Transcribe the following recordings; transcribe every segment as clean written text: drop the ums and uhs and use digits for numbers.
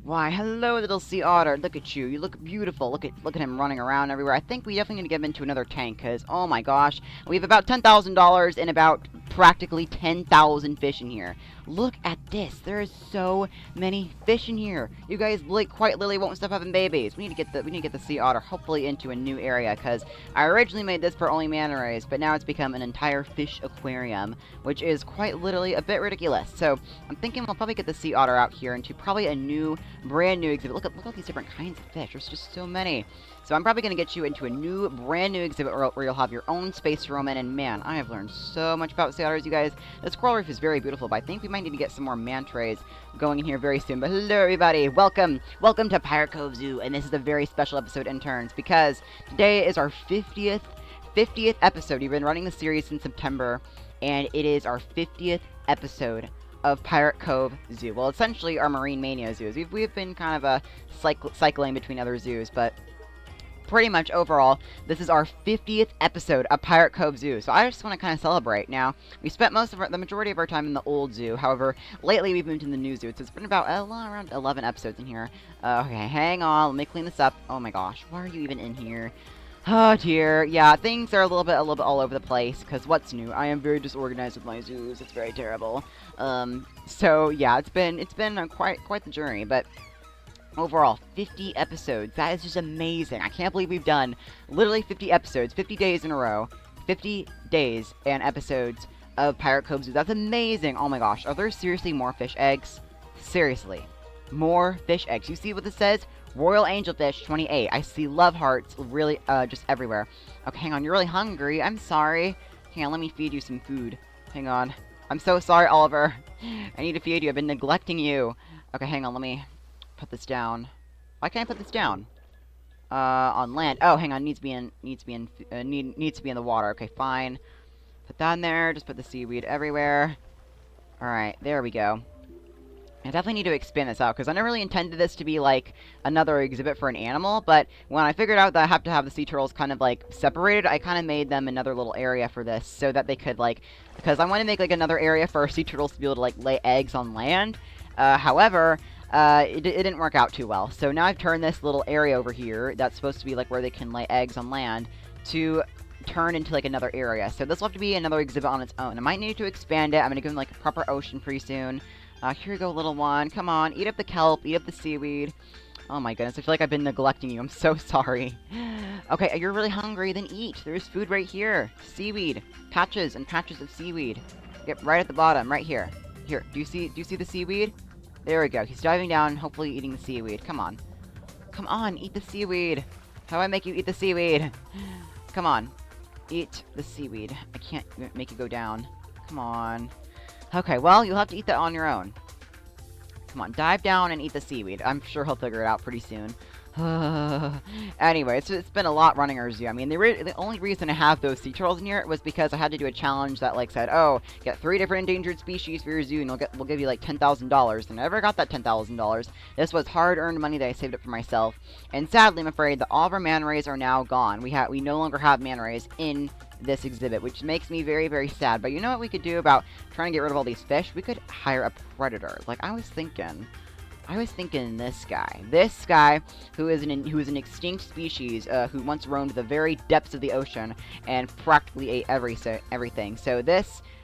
Why, hello, little sea otter. Look at you. You look beautiful. Look at him running around everywhere. I think we definitely need to get him into another tank, because, oh my gosh, we have about $10,000 and about practically 10,000 fish in here. Look at this. There is so many fish in here. You guys, like, quite literally won't stop having babies. We need to get the sea otter hopefully into a new area, because I originally made this for only manta rays, but now it's become an entire fish aquarium, which is quite literally a bit ridiculous. So I'm thinking we'll probably get the sea otter out here into probably a new, brand new exhibit. Look at all these different kinds of fish. There's just so many. So I'm probably going to get you into a new, brand new exhibit where you'll have your own space to roam in. And man, I have learned so much about sea otters, you guys. This coral reef is very beautiful, but I think we might need to get some more manta rays going in here very soon. But hello, everybody. Welcome to Pirate Cove Zoo. And this is a very special episode, interns, because today is our 50th episode. We've been running the series since September, and it is our 50th episode of Pirate Cove Zoo. Well, essentially our Marine Mania zoos. We've been kind of cycling between other zoos, but pretty much overall, this is our 50th episode of Pirate Cove Zoo. So I just want to kind of celebrate. Now, we spent the majority of our time in the old zoo. However, lately we've moved to the new zoo. So it's been about around 11 episodes in here. Okay, hang on. Let me clean this up. Oh my gosh, why are you even in here? Oh dear, yeah, things are a little bit all over the place, because what's new? I am very disorganized with my zoos. It's very terrible. So yeah, it's been quite the journey, but overall, 50 episodes. That is just amazing. I can't believe we've done literally 50 episodes, 50 days in a row, 50 days and episodes of Pirate Cove Zoo. That's amazing. Oh my gosh, are there seriously more fish eggs? Seriously, more fish eggs. You see what this says? Royal Angelfish 28. I see love hearts really just everywhere. Okay, hang on. You're really hungry. I'm sorry. Hang on, let me feed you some food. Hang on. I'm so sorry, Oliver. I need to feed you. I've been neglecting you. Okay, hang on. Let me put this down. Why can't I put this down? On land. Oh, hang on. Needs to be in the water. Okay, fine. Put that in there. Just put the seaweed everywhere. All right, there we go. I definitely need to expand this out, because I never really intended this to be, like, another exhibit for an animal, but when I figured out that I have to have the sea turtles kind of, like, separated, I kind of made them another little area for this, so that they could, like, because I want to make, like, another area for sea turtles to be able to, like, lay eggs on land. However, it didn't work out too well, so now I've turned this little area over here, that's supposed to be, like, where they can lay eggs on land, to turn into, like, another area. So this will have to be another exhibit on its own. I might need to expand it. I'm going to give them, like, a proper ocean pretty soon. Here you go, little one. Come on, eat up the kelp, eat up the seaweed. Oh my goodness, I feel like I've been neglecting you. I'm so sorry. Okay, you're really hungry, then eat. There's food right here. Seaweed. Patches and patches of seaweed. Yep, right at the bottom, right here. Here, do you see the seaweed? There we go. He's diving down, hopefully eating the seaweed. Come on. Come on, eat the seaweed. How do I make you eat the seaweed? Come on. Eat the seaweed. I can't make you go down. Come on. Okay, well, you'll have to eat that on your own. Come on, dive down and eat the seaweed. I'm sure he'll figure it out pretty soon. Anyway, it's been a lot running our zoo. I mean, the only reason I have those sea turtles in here was because I had to do a challenge that, like, said, oh, get 3 different endangered species for your zoo, and we'll give you, like, $10,000. And I never got that $10,000. This was hard-earned money that I saved up for myself. And sadly, I'm afraid that all of our manta rays are now gone. We no longer have manta rays in this exhibit, which makes me very, very sad. But you know what we could do about trying to get rid of all these fish? We could hire a predator. Like, I was thinking this guy who is an extinct species, who once roamed the very depths of the ocean and practically ate everything. So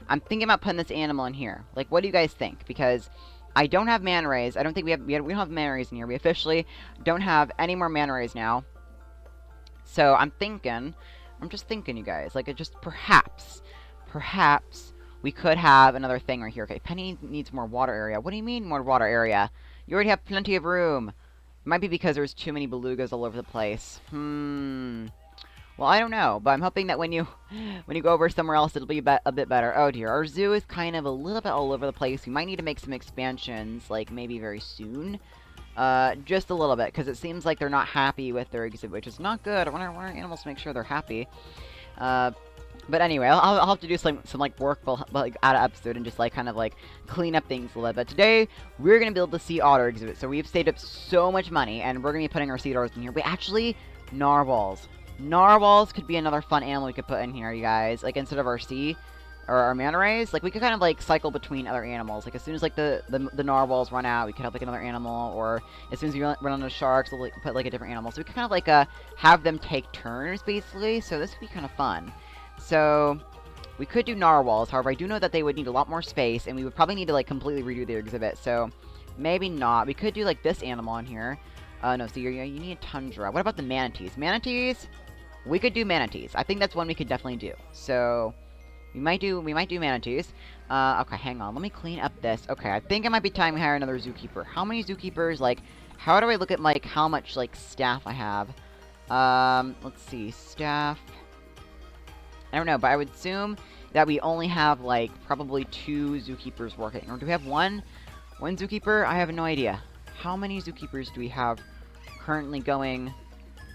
I'm thinking about putting this animal in here. Like, what do you guys think? Because I don't have manta rays. I don't think we don't have manta rays in here. We officially don't have any more manta rays now. So I'm just thinking, you guys, like, it just perhaps we could have another thing right here. Okay, Penny needs more water area. What do you mean more water area? You already have plenty of room. It might be because there's too many belugas all over the place. Well, I don't know, but I'm hoping that when you go over somewhere else, it'll be a bit better. Oh dear, our zoo is kind of a little bit all over the place. We might need to make some expansions, like, maybe very soon. Just a little bit, because it seems like they're not happy with their exhibit, which is not good. I want our animals to make sure they're happy. But anyway, I'll have to do some like work, like, add an episode and just, like, kind of, like, clean up things a little bit. But today, we're going to build the sea otter exhibit. So we've saved up so much money, and we're going to be putting our sea otters in here. But actually, narwhals. Narwhals could be another fun animal we could put in here, you guys. Like, instead of our sea or our manta rays, like, we could kind of, like, cycle between other animals. Like, as soon as, like, the narwhals run out, we could have, like, another animal, or as soon as we run on the sharks, we'll, like, put, like, a different animal. So we could kind of, like, have them take turns, basically, so this would be kind of fun. So, we could do narwhals, however, I do know that they would need a lot more space, and we would probably need to, like, completely redo their exhibit, so maybe not. We could do, like, this animal in here. No, so you need a tundra. What about the manatees? Manatees? We could do manatees. I think that's one we could definitely do. So, we might do manatees. Okay, hang on. Let me clean up this. Okay, I think it might be time to hire another zookeeper. How many zookeepers? Like, how do I look at, like, how much, like, staff I have? Let's see. Staff. I don't know, but I would assume that we only have, like, probably 2 zookeepers working. Or do we have one zookeeper? I have no idea. How many zookeepers do we have currently going?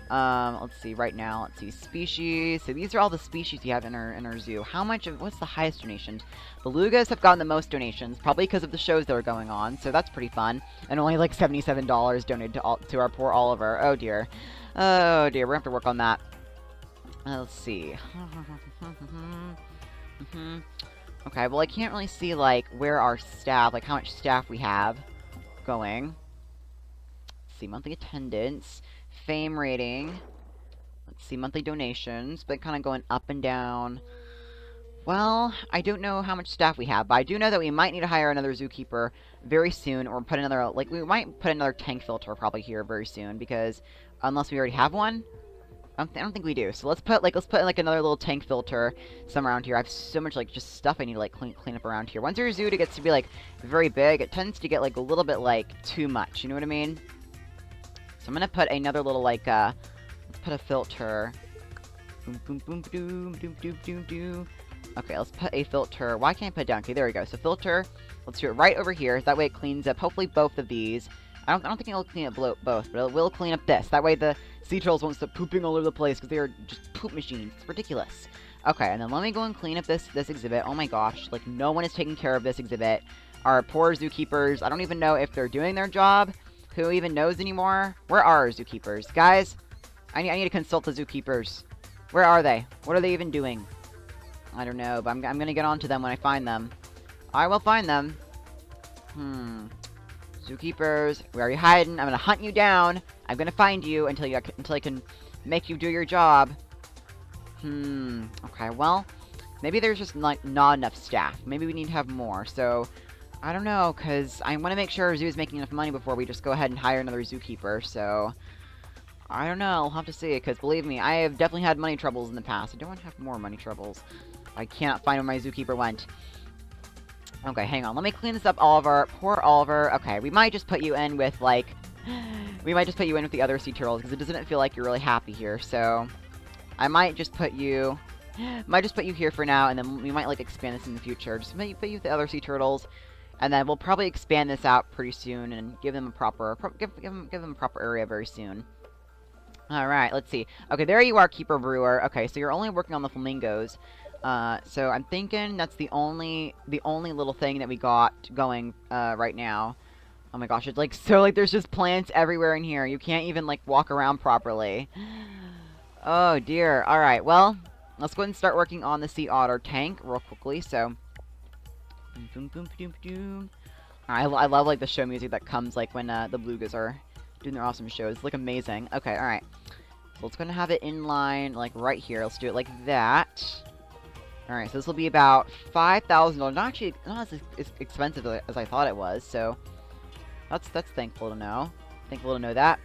Let's see, right now, let's see, species. So these are all the species you have in our zoo. How much of, what's the highest donations? Belugas have gotten the most donations, probably because of the shows that are going on, so that's pretty fun. And only like $77 donated to our poor Oliver. Oh dear. Oh dear, we're gonna have to work on that. Let's see. Okay, well I can't really see, like, where our staff, like how much staff we have going. Let's see, monthly attendance. Fame rating. Let's see, monthly donations, but kind of going up and down. Well, I don't know how much staff we have, but I do know that we might need to hire another zookeeper very soon, or put another, like, we might put another tank filter probably here very soon, because unless we already have one, I don't think we do. So let's put like another little tank filter somewhere around here. I have so much, like, just stuff I need to, like, clean up around here. Once your zoo gets to be, like, very big, it tends to get, like, a little bit, like, too much, you know what I mean? So I'm gonna put another little, like, let's put a filter. Boom, boom, boom, doom, doom, doom, doom, doom. Okay, let's put a filter. Why can't I put it down? Okay, there we go. So filter. Let's do it right over here. That way it cleans up, hopefully, both of these. I don't think it'll clean up both, but it will clean up this. That way the sea turtles won't stop pooping all over the place, because they are just poop machines. It's ridiculous. Okay, and then let me go and clean up this exhibit. Oh my gosh, like, no one is taking care of this exhibit. Our poor zookeepers, I don't even know if they're doing their job. Who even knows anymore? Where are our zookeepers? Guys, I need to consult the zookeepers. Where are they? What are they even doing? I don't know, but I'm gonna get on to them when I find them. I will find them. Zookeepers, where are you hiding? I'm gonna hunt you down. I'm gonna find you until I can make you do your job. Okay, well, maybe there's just, like, not enough staff. Maybe we need to have more, so I don't know, because I want to make sure our zoo is making enough money before we just go ahead and hire another zookeeper, so I don't know, I'll have to see, because believe me, I have definitely had money troubles in the past. I don't want to have more money troubles. I cannot find where my zookeeper went. Okay, hang on, let me clean this up, Oliver. Poor Oliver. Okay, we might just put you in with, like, we might just put you in with the other sea turtles, because it doesn't feel like you're really happy here, so I might just put you here for now, and then we might, like, expand this in the future. Just put you with the other sea turtles. And then we'll probably expand this out pretty soon and give them a proper give them a proper area very soon. All right, let's see. Okay, there you are, Keeper Brewer. Okay, so you're only working on the flamingos. So I'm thinking that's the only little thing that we got going right now. Oh my gosh, it's like so, like, there's just plants everywhere in here. You can't even, like, walk around properly. Oh dear. All right, well, let's go ahead and start working on the sea otter tank real quickly. So. I love, like, the show music that comes, like, when the belugas are doing their awesome shows. It's, like, amazing. Okay, alright. So let's go and have it in line, like, right here. Let's do it like that. Alright, so this will be about $5,000. Not actually, not as expensive as I thought it was, so that's thankful to know. Thankful to know that.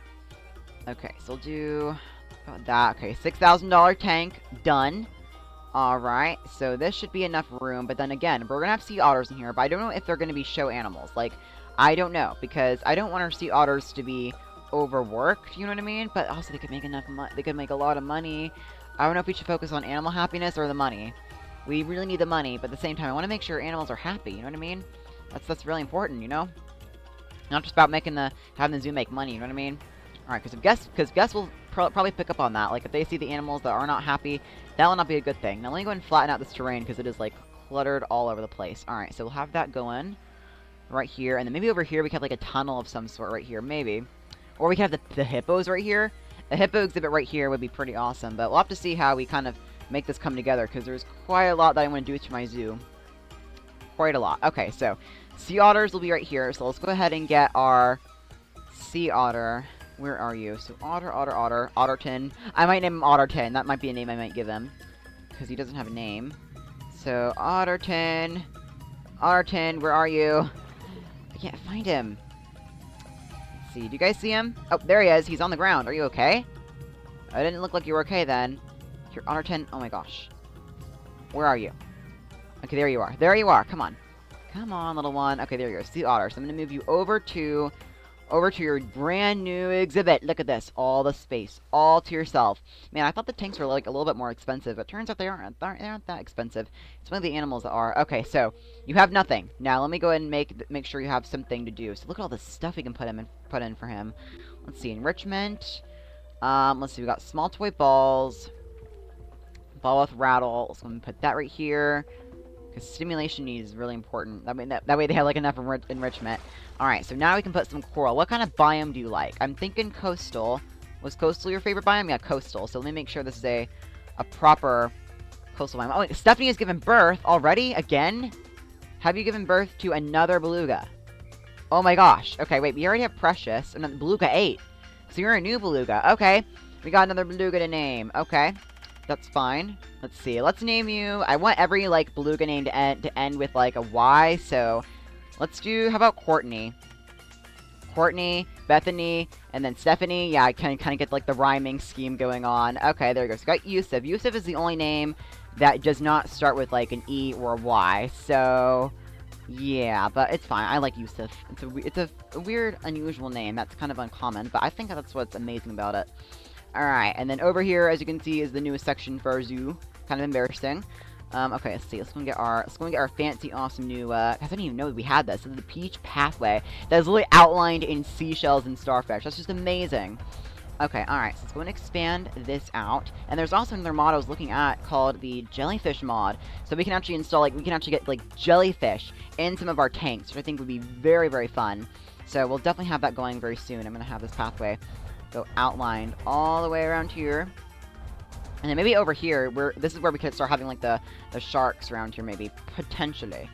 Okay, so we'll do about that. Okay, $6,000 tank, done. Alright, so this should be enough room, but then again, we're gonna have sea otters in here, but I don't know if they're gonna be show animals. Like, I don't know, because I don't want our sea otters to be overworked, you know what I mean? But also, they could make enough money, they could make a lot of money. I don't know if we should focus on animal happiness or the money. We really need the money, but at the same time, I want to make sure animals are happy, you know what I mean? That's really important, you know? Not just about having the zoo make money, you know what I mean? Alright, because guests will probably pick up on that. Like, if they see the animals that are not happy, that will not be a good thing. Now, let me go and flatten out this terrain, because it is, like, cluttered all over the place. Alright, so we'll have that going right here. And then maybe over here we could have, like, a tunnel of some sort right here, maybe. Or we could have the hippos right here. A hippo exhibit right here would be pretty awesome, but we'll have to see how we kind of make this come together, because there's quite a lot that I want to do to my zoo. Quite a lot. Okay, so sea otters will be right here. So let's go ahead and get our sea otter. Where are you? So otter, Otterton. I might name him Otterton. That might be a name I might give him, because he doesn't have a name. So Otterton, where are you? I can't find him. Let's see. Do you guys see him? Oh, there he is. He's on the ground. Are you okay? I didn't look like you were okay then. You're Otterton. Oh my gosh. Where are you? Okay, there you are. There you are. Come on. Come on, little one. Okay, there you go. Sea otter. So I'm going to move you over to your brand new exhibit. Look at this. All the space. All to yourself. Man, I thought the tanks were like a little bit more expensive, but turns out they aren't that expensive. It's one of the animals that are. Okay, so you have nothing. Now let me go ahead and make sure you have something to do. So look at all the stuff we can put in for him. Let's see. Enrichment. Let's see. We got small toy balls. Ball with rattle. So I'm going to put that right here, because stimulation need is really important. That way they have like enough enrichment. Alright, so now we can put some coral. What kind of biome do you like? I'm thinking coastal. Was coastal your favorite biome? Yeah, coastal. So let me make sure this is a proper coastal biome. Oh, wait, Stephanie has given birth already? Again? Have you given birth to another beluga? Oh my gosh. Okay, wait, we already have Precious. And then Beluga 8. So you're a new beluga. Okay. We got another beluga to name. Okay. That's fine. Let's see. Let's name you. I want every, like, beluga name to end with, like, a Y, so let's do, how about Courtney? Courtney, Bethany, and then Stephanie. Yeah, I kind of get, like, the rhyming scheme going on. Okay, there we go. So we got Yusuf. Yusuf is the only name that does not start with, like, an E or a Y, so yeah, but it's fine. I like Yusuf. It's a weird, unusual name. That's kind of uncommon, but I think that's what's amazing about it. Alright, and then over here, as you can see, is the newest section for our zoo. Kind of embarrassing. Okay, let's see. Let's go and get our fancy, awesome new, I didn't even know we had this. This is the Peach Pathway that is literally outlined in seashells and starfish. That's just amazing. Okay, alright, so let's go and expand this out. And there's also another mod I was looking at called the Jellyfish mod. So we can actually install, like, we can actually get, like, jellyfish in some of our tanks, which I think would be very, very fun. So we'll definitely have that going very soon. I'm going to have this pathway go outlined all the way around here. And then maybe over here, this is where we could start having, like, the sharks around here, maybe. Potentially.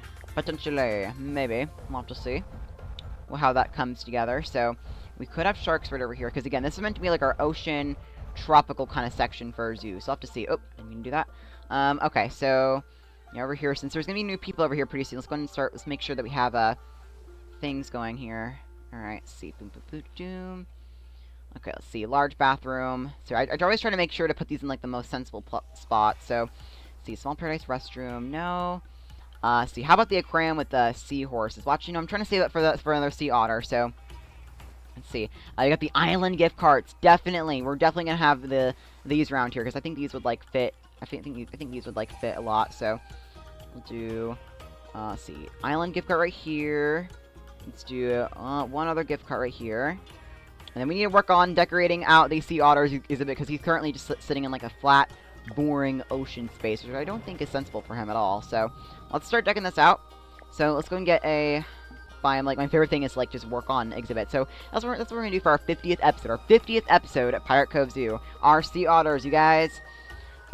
Maybe. We'll have to see how that comes together. So we could have sharks right over here, because, again, this is meant to be, like, our ocean, tropical kind of section for our zoo. So I'll have to see. Oh, didn't mean to do that. Okay, so, yeah, over here, since there's going to be new people over here pretty soon, let's go ahead and let's make sure that we have, things going here. Alright, let's see. Boom, boom, boom, boom. Okay, let's see. Large bathroom. So I always try to make sure to put these in, like, the most sensible spots. So, let's see. Small paradise restroom. No. See, how about the aquarium with the seahorses? Watch, I'm trying to save it for another sea otter. So, let's see. You got the island gift carts. Definitely. We're definitely going to have these around here, because I think these would, like, fit. I think these would, like, fit a lot. So, we'll do, let's see. Island gift cart right here. Let's do, one other gift cart right here. And then we need to work on decorating out the sea otters exhibit, because he's currently just sitting in, like, a flat, boring ocean space, which I don't think is sensible for him at all. So, let's start decking this out. So, let's go and get a biome. Like, my favorite thing is, like, just work on exhibit. So, that's what we're going to do for our 50th episode. Our 50th episode at Pirate Cove Zoo. Our sea otters, you guys.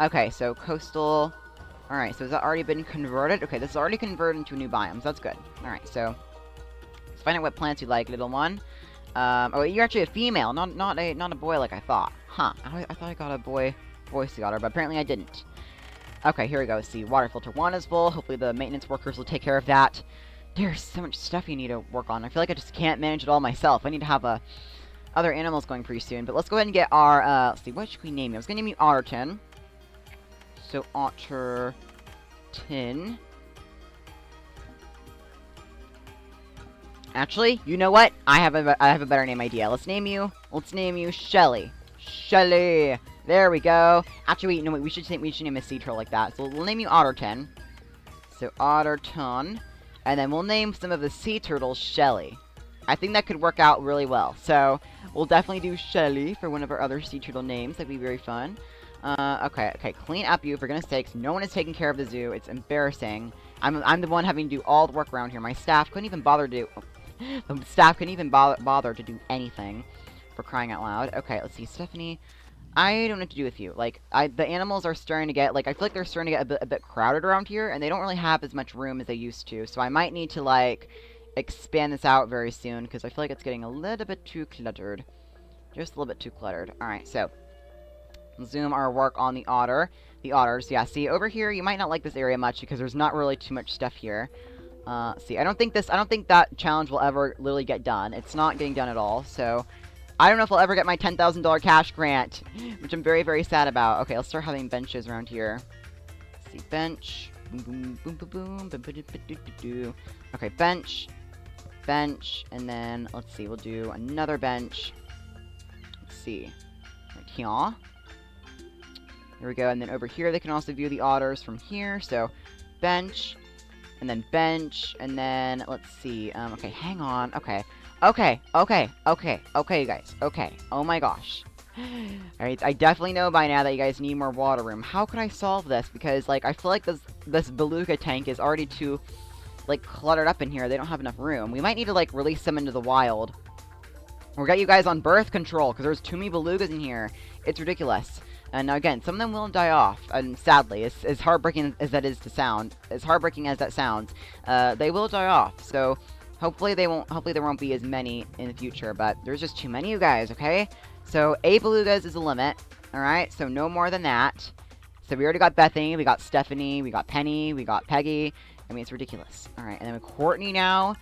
Okay, so, coastal. Alright, so has that already been converted? Okay, this is already converted into a new biome, so that's good. Alright, so, let's find out what plants you like, little one. Oh, you're actually a female, not a boy like I thought. Huh, I thought I got a boy sea otter, but apparently I didn't. Okay, here we go. See, water filter 1 is full. Hopefully the maintenance workers will take care of that. There's so much stuff you need to work on. I feel like I just can't manage it all myself. I need to have other animals going pretty soon. But let's go ahead and get our, let's see, what should we name you? I was going to name you Otterton. So, Otterton. Actually, you know what? I have a better name idea. Let's name you Shelly. Shelly. There we go. Actually, wait, no, wait, we should name a sea turtle like that. So we'll name you Otterton. So Otterton. And then we'll name some of the sea turtles Shelly. I think that could work out really well. So we'll definitely do Shelly for one of our other sea turtle names. That'd be very fun. Okay, clean up you, for goodness sakes. No one is taking care of the zoo. It's embarrassing. I'm the one having to do all the work around here. My staff couldn't even bother to do... The staff couldn't even bother to do anything, for crying out loud. Okay, let's see. Stephanie. I don't know what to do with you. Like, the animals are starting to get, like, I feel like they're starting to get a bit crowded around here, and they don't really have as much room as they used to. So I might need to, like, expand this out very soon, because I feel like it's getting a little bit too cluttered. Just a little bit too cluttered. Alright, so zoom our work on the otter. The otters, yeah, see, over here, you might not like this area much, because there's not really too much stuff here. See, I don't think that challenge will ever literally get done. It's not getting done at all, so I don't know if I'll ever get my $10,000 cash grant, which I'm very, very sad about. Okay, let's start having benches around here. Let's see, bench. Boom, boom, boom, boom, boom, boom, boom, boom, boom. Okay, bench. Bench, and then, let's see, we'll do another bench. Let's see. Right here. There we go, and then over here they can also view the otters from here, so bench, and then bench, and then, let's see, okay, hang on, okay. Okay, you guys. Okay. Oh my gosh. Alright, I definitely know by now that you guys need more water room. How can I solve this? Because, like, I feel like this Beluga tank is already too, like, cluttered up in here. They don't have enough room. We might need to, like, release them into the wild. Or get you guys on birth control, because there's too many Belugas in here. It's ridiculous. And now, again, some of them will die off. And sadly, as heartbreaking as that is to sound, as heartbreaking as that sounds, they will die off. So hopefully there won't be as many in the future, but there's just too many of you guys, okay? So 8 Belugas is the limit, alright? So no more than that. So we already got Bethany, we got Stephanie, we got Penny, we got Peggy. I mean, it's ridiculous. Alright, and then with Courtney now.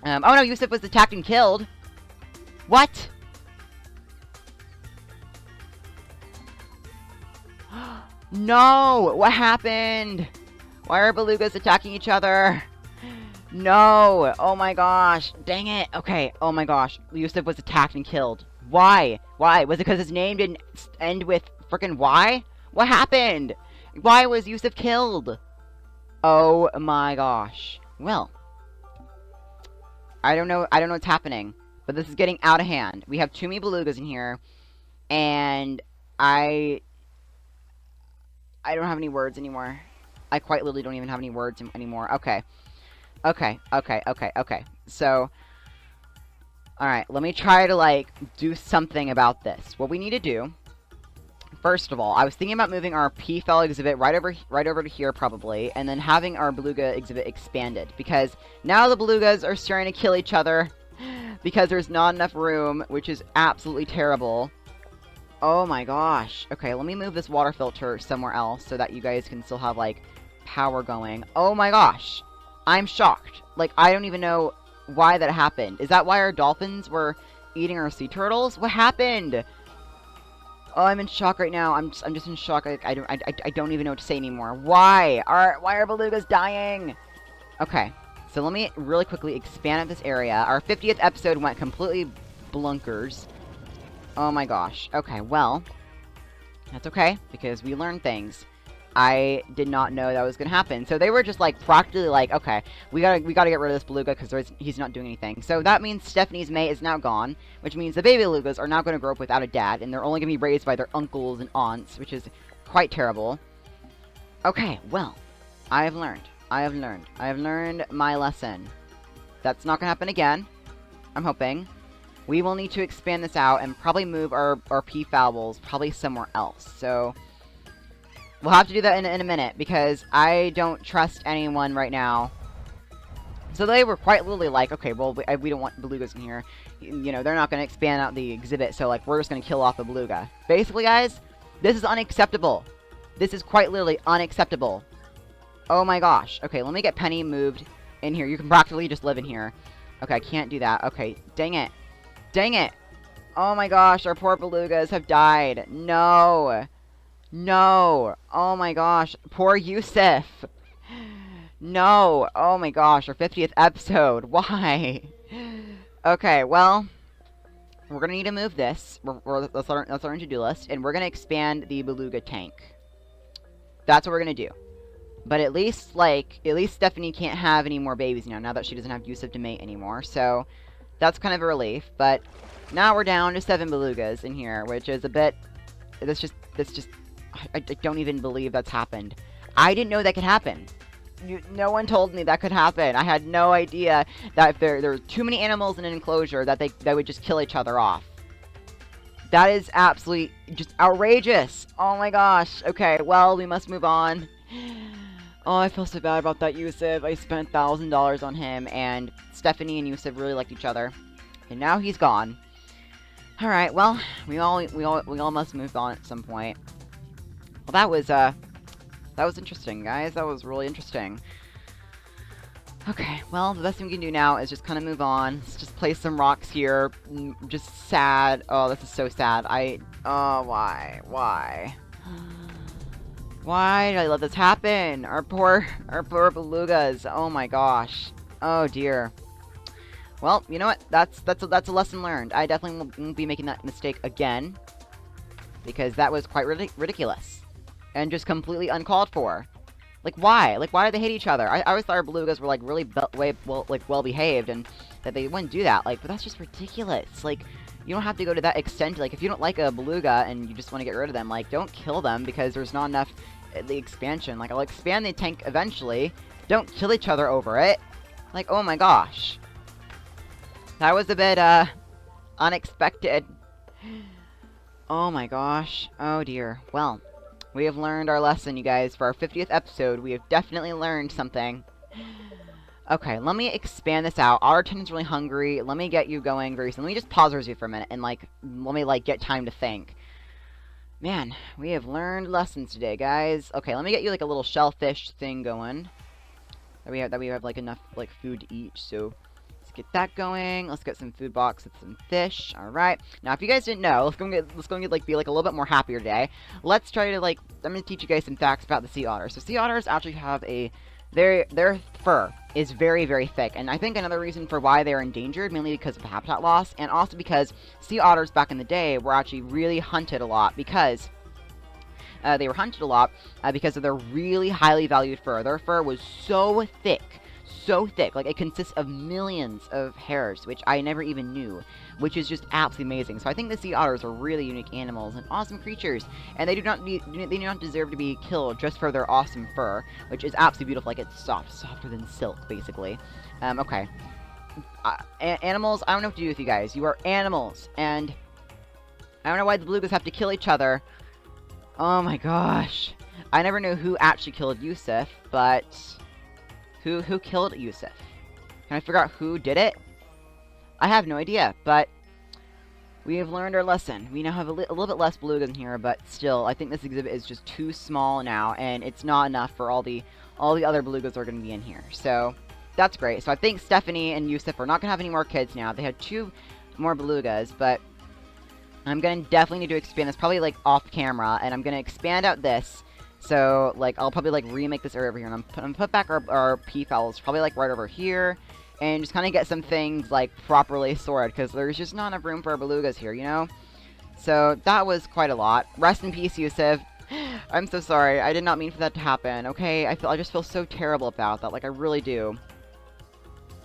Oh no, Yusuf was attacked and killed. What? No! What happened? Why are Belugas attacking each other? No! Oh my gosh. Dang it. Okay. Oh my gosh. Yusuf was attacked and killed. Why? Why? Was it because his name didn't end with frickin' Y? What happened? Why was Yusuf killed? Oh my gosh. Well, I don't know what's happening, but this is getting out of hand. We have too many Belugas in here, and I don't have any words anymore. I quite literally don't even have any words anymore. Okay. Okay. So, alright, let me try to, like, do something about this. What we need to do, first of all, I was thinking about moving our P-Fel exhibit right over to here, probably, and then having our Beluga exhibit expanded, because now the Belugas are starting to kill each other, because there's not enough room, which is absolutely terrible. Oh my gosh. Okay, let me move this water filter somewhere else, so that you guys can still have, like, power going. Oh my gosh. I'm shocked. Like, I don't even know why that happened. Is that why our dolphins were eating our sea turtles? What happened? Oh, I'm in shock right now. I'm just in shock. I don't even know what to say anymore. Why are Belugas dying? Okay, so let me really quickly expand this area. Our 50th episode went completely blunkers. Oh my gosh. Okay, well, that's okay, because we learned things. I did not know that was gonna happen. So they were just, like, practically like, okay, we gotta get rid of this Beluga because he's not doing anything. So that means Stephanie's mate is now gone, which means the baby Belugas are now gonna grow up without a dad, and they're only gonna be raised by their uncles and aunts, which is quite terrible. Okay, well, I have learned my lesson. That's not gonna happen again, I'm hoping. We will need to expand this out and probably move our P-Fowls probably somewhere else. So we'll have to do that in a minute, because I don't trust anyone right now. So they were quite literally like, okay, well, we don't want Belugas in here. You know, they're not going to expand out the exhibit, so, like, we're just going to kill off the Beluga. Basically, guys, this is unacceptable. This is quite literally unacceptable. Oh my gosh. Okay, let me get Penny moved in here. You can practically just live in here. Okay, I can't do that. Okay, dang it. Dang it. Oh my gosh, our poor Belugas have died. No. No. Oh my gosh. Poor Yusuf. No. Oh my gosh. Our 50th episode. Why? Okay, well, we're going to need to move this. That's our to-do list. And we're going to expand the Beluga tank. That's what we're going to do. But at least Stephanie can't have any more babies now that she doesn't have Yusuf to mate anymore. So that's kind of a relief. But now we're down to 7 Belugas in here, which is a bit... That's just... I don't even believe that's happened. I didn't know that could happen. No one told me that could happen. I had no idea that if there were too many animals in an enclosure that they would just kill each other off. That is absolutely just outrageous. Oh my gosh. Okay, well, we must move on. Oh, I feel so bad about that Yusuf. I spent $1,000 on him, and Stephanie and Yusuf really liked each other. And now he's gone. Alright, well, we all must move on at some point. Well, that was interesting, guys. That was really interesting. Okay, well, the best thing we can do now is just kind of move on. Let's just place some rocks here. Just sad. Oh, this is so sad. Oh, why? Why? Why did I let this happen? Our poor belugas. Oh my gosh. Oh dear. Well, you know what? That's a lesson learned. I definitely won't be making that mistake again, because that was quite ridiculous and just completely uncalled for. Like, why? Like, why do they hate each other? I always thought our belugas were, like, really well behaved, and that they wouldn't do that. Like, but that's just ridiculous. Like, you don't have to go to that extent. Like, if you don't like a beluga and you just want to get rid of them, like, don't kill them because there's not enough the expansion. Like, I'll expand the tank eventually. Don't kill each other over it. Like, oh my gosh. That was a bit, unexpected. Oh my gosh. Oh dear. Well, we have learned our lesson, you guys. For our 50th episode, we have definitely learned something. Okay, let me expand this out. Our attendant's really hungry. Let me get you going very soon. Let me just pause you for a minute and, like, let me, like, get time to think. Man, we have learned lessons today, guys. Okay, let me get you, like, a little shellfish thing going. That we have, like, enough, like, food to eat, so let's get that going. Let's get some food box with some fish. Alright. Now, if you guys didn't know, let's go and get, like, be, like, a little bit more happier today. Let's try to, like, I'm gonna teach you guys some facts about the sea otters. So, sea otters actually have their fur is very, very thick, and I think another reason for why they're endangered, mainly because of habitat loss, and also because sea otters back in the day were actually really hunted a lot, because they were hunted a lot because of their really highly valued fur. Their fur was so thick, like it consists of millions of hairs, which I never even knew, which is just absolutely amazing. So I think the sea otters are really unique animals and awesome creatures, and they do not deserve to be killed just for their awesome fur, which is absolutely beautiful. Like, it's softer than silk, basically. Okay. Animals, I don't know what to do with you guys. You are animals, and I don't know why the belugas have to kill each other. Oh my gosh. I never knew who actually killed Yusuf, but who killed Yusuf? Can I figure out who did it? I have no idea, but we have learned our lesson. We now have a little bit less belugas in here, but still, I think this exhibit is just too small now, and it's not enough for all the other belugas that are going to be in here. So that's great. So I think Stephanie and Yusuf are not going to have any more kids now. They had 2 more belugas, but I'm going to definitely need to expand this, probably, like, off camera, and I'm going to expand out this. So, like, I'll probably, like, remake this area over here, and I'm going to put back our peafowls, probably, like, right over here, and just kind of get some things, like, properly sorted, because there's just not enough room for our belugas here, you know? So, that was quite a lot. Rest in peace, Yusuf. I'm so sorry. I did not mean for that to happen, okay? I just feel so terrible about that, like, I really do.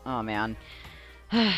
Oh, man.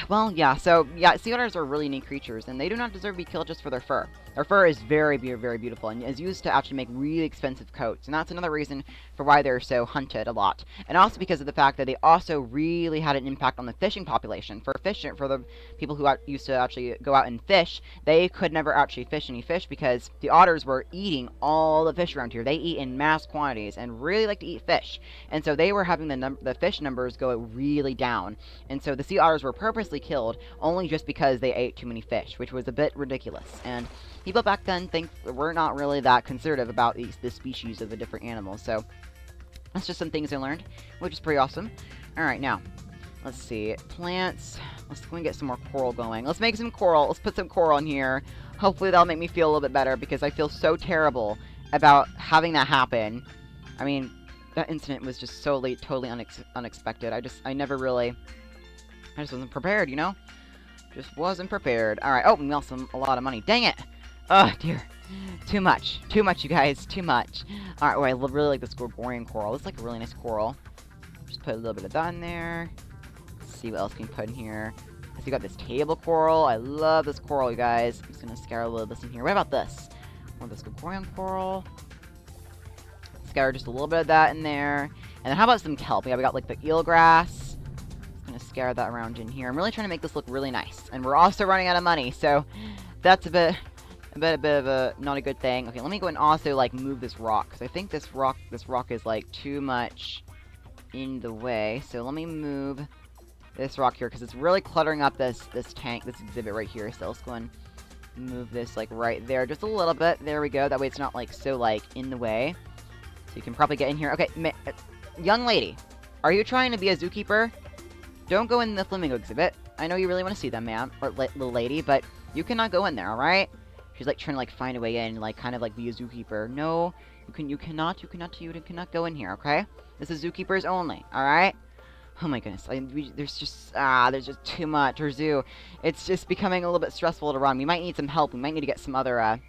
Well, yeah, so, yeah, sea otters are really neat creatures, and they do not deserve to be killed just for their fur. Their fur is very, very beautiful, and is used to actually make really expensive coats, and that's another reason for why they're so hunted a lot. And also because of the fact that they also really had an impact on the fishing population. For the people who used to actually go out and fish, they could never actually fish any fish because the otters were eating all the fish around here. They eat in mass quantities and really like to eat fish, and so they were having the fish numbers go really down. And so the sea otters were purposely killed only just because they ate too many fish, which was a bit ridiculous. And people back then were not really that conservative about the species of the different animals, so that's just some things I learned, which is pretty awesome. Alright, now, let's see, plants, let's go and get some more coral going. Let's make some coral, let's put some coral in here. Hopefully that'll make me feel a little bit better, because I feel so terrible about having that happen. I mean, that incident was just so late, totally unexpected. I just wasn't prepared, you know? Just wasn't prepared. Alright, oh, we lost a lot of money. Dang it! Oh, dear. Too much. Too much, you guys. Too much. Alright, oh, I really like this Gorgonian coral. It's like a really nice coral. Just put a little bit of that in there. Let's see what else we can put in here. So we got this table coral. I love this coral, you guys. I'm just gonna scatter a little bit in here. What about this? More of this Gorgonian coral. Scatter just a little bit of that in there. And then how about some kelp? Yeah, we got like the eelgrass. Gonna scatter that around in here. I'm really trying to make this look really nice, and we're also running out of money, so that's a bit a bit of a not a good thing. Okay, let me go and also like move this rock, because I think this rock is like too much in the way. So let me move this rock here, because it's really cluttering up this tank, this exhibit right here. So let's go and move this like right there, just a little bit. There we go. That way it's not like so like in the way. So you can probably get in here. Okay, young lady, are you trying to be a zookeeper? Don't go in the flamingo exhibit. I know you really want to see them, ma'am, or little lady, but you cannot go in there, alright? She's like trying to like find a way in, like kind of like be a zookeeper. No, you cannot go in here, okay? This is zookeepers only, alright? Oh my goodness, there's just too much. Our zoo, it's just becoming a little bit stressful to run. We might need some help. We might need to get some other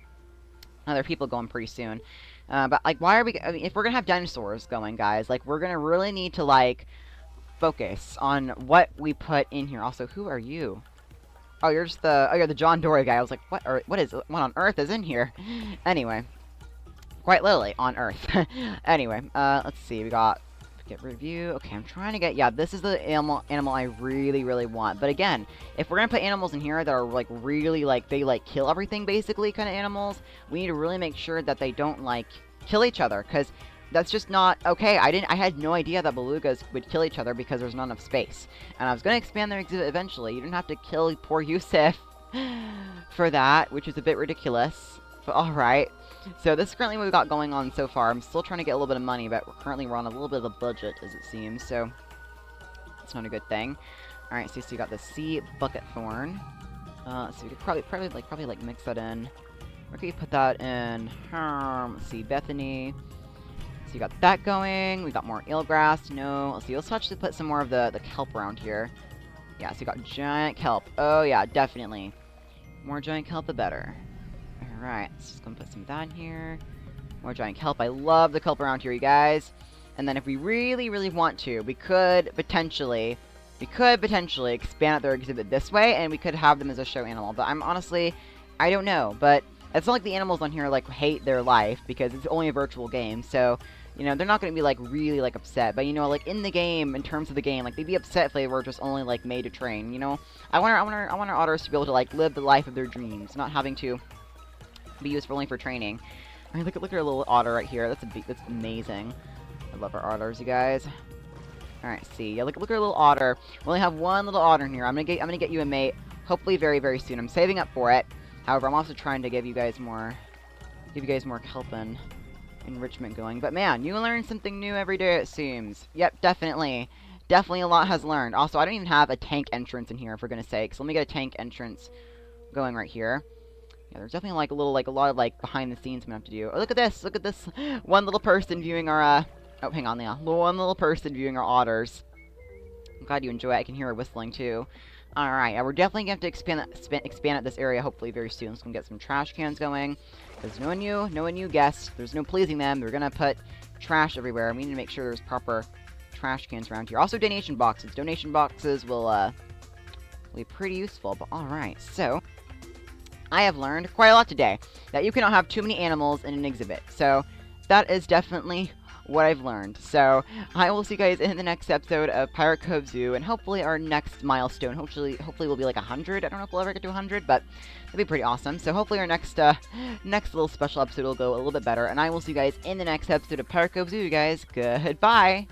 people going pretty soon. But like, why are we? I mean, if we're gonna have dinosaurs going, guys, like we're gonna really need to like focus on what we put in here. Also, who are you? Oh, you're the John Dory guy. I was like, what on earth is in here? Anyway, quite literally on Earth. Anyway, let's see. We got get review. Okay, I'm trying to get, yeah, this is the animal I really want. But again, if we're gonna put animals in here that are like really like they like kill everything basically kind of animals, we need to really make sure that they don't like kill each other, because that's just not okay. I had no idea that belugas would kill each other because there's not enough space. And I was gonna expand their exhibit eventually. You didn't have to kill poor Yusuf for that, which is a bit ridiculous. But alright. So this is currently what we've got going on so far. I'm still trying to get a little bit of money, but we're on a little bit of a budget, as it seems, so it's not a good thing. Alright, so you got the sea bucket thorn. So we could probably like mix that in. Where could you put that in? Let's see, Bethany. So you got that going. We got more eelgrass. No. Let's see. Let's actually put some more of the kelp around here. Yeah, so you got giant kelp. Oh yeah, definitely. More giant kelp, the better. Alright, let's just go and put some of that in here. More giant kelp. I love the kelp around here, you guys. And then if we really want to, we could potentially expand out their exhibit this way, and we could have them as a show animal. But I'm honestly, I don't know. But it's not like the animals on here like hate their life, because it's only a virtual game. So, you know, they're not going to be like really like upset. But you know, like in the game, in terms of the game, like they'd be upset if they were just only like made to train. You know, I want our otters to be able to like live the life of their dreams, not having to be used only for training. I mean, look at our little otter right here. That's amazing. I love our otters, you guys. All right, see, yeah, look at our little otter. We only have one little otter in here. I'm gonna get you a mate, hopefully very soon. I'm saving up for it. However, I'm also trying to give you guys more kelp and enrichment going. But man, you learn something new every day, it seems. Yep, definitely a lot has learned. Also, I don't even have a tank entrance in here, for goodness sakes. So let me get a tank entrance going right here. Yeah, there's definitely like a lot of like behind the scenes we have to do. Oh, look at this one little person viewing our oh, hang on, yeah, one little person viewing our otters. I'm glad you enjoy it. I can hear her whistling too. All right, we're definitely gonna have to expand out this area hopefully very soon. So we can get some trash cans going, because no one you guessed, there's no pleasing them. They're gonna put trash everywhere. We need to make sure there's proper trash cans around here. Also, donation boxes. Donation boxes will be pretty useful. But all right, so I have learned quite a lot today, that you cannot have too many animals in an exhibit. So that is definitely what I've learned. So I will see you guys in the next episode of Pirate Cove Zoo, and hopefully our next milestone, hopefully will be like 100. I don't know if we'll ever get to 100, but it'll be pretty awesome. So hopefully our next little special episode will go a little bit better, and I will see you guys in the next episode of Pirate Cove Zoo, you guys. Goodbye!